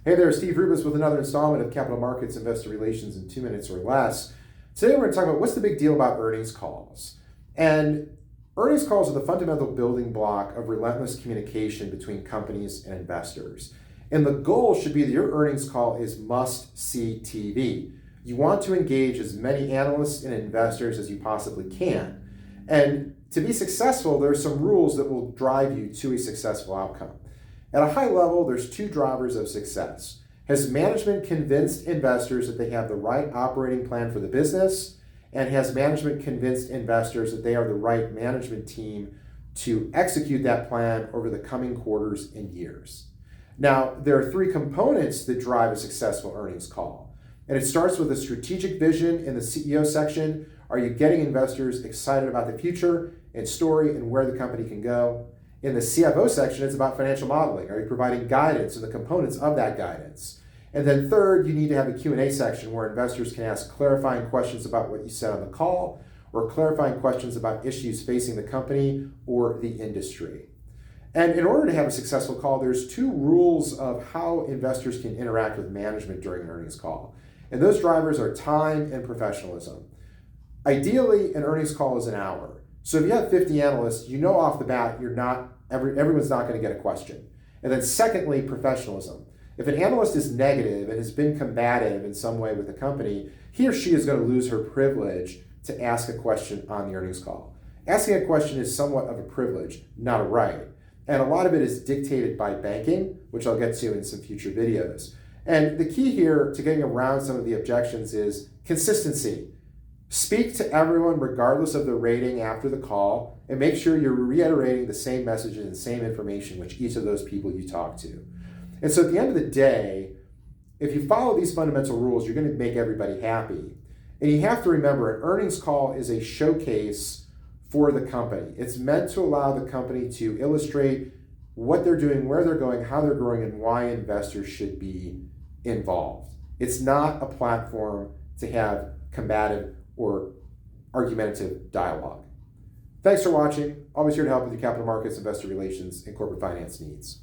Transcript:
Hey there, Steve Rubis with another installment of Capital Markets Investor Relations in 2 minutes or less. Today we're going to talk about what's the big deal about earnings calls. And earnings calls are the fundamental building block of relentless communication between companies and investors. And the goal should be that your earnings call is must-see TV. You want to engage as many analysts and investors as you possibly can. And to be successful, there are some rules that will drive you to a successful outcome. At a high level, there's two drivers of success. Has management convinced investors that they have the right operating plan for the business? And has management convinced investors that they are the right management team to execute that plan over the coming quarters and years? Now, there are three components that drive a successful earnings call. And it starts with a strategic vision in the CEO section. Are you getting investors excited about the future and story and where the company can go? In the CFO section, it's about financial modeling. Are you providing guidance and the components of that guidance? And then third, you need to have a Q&A section where investors can ask clarifying questions about what you said on the call or clarifying questions about issues facing the company or the industry. And in order to have a successful call, there's two rules of how investors can interact with management during an earnings call. And those drivers are time and professionalism. Ideally, an earnings call is an hour. So if you have 50 analysts, you know off the bat everyone's not going to get a question. And then secondly, professionalism. If an analyst is negative and has been combative in some way with the company, he or she is going to lose her privilege to ask a question on the earnings call. Asking a question is somewhat of a privilege, not a right. And a lot of it is dictated by banking, which I'll get to in some future videos. And the key here to getting around some of the objections is consistency. Speak to everyone regardless of the rating after the call and make sure you're reiterating the same messages and same information with each of those people you talk to. And so at the end of the day, if you follow these fundamental rules, you're going to make everybody happy. And you have to remember, an earnings call is a showcase for the company. It's meant to allow the company to illustrate what they're doing, where they're going, how they're growing, and why investors should be involved. It's not a platform to have combative or argumentative dialogue. Thanks for watching. Always here to help with your capital markets, investor relations, and corporate finance needs.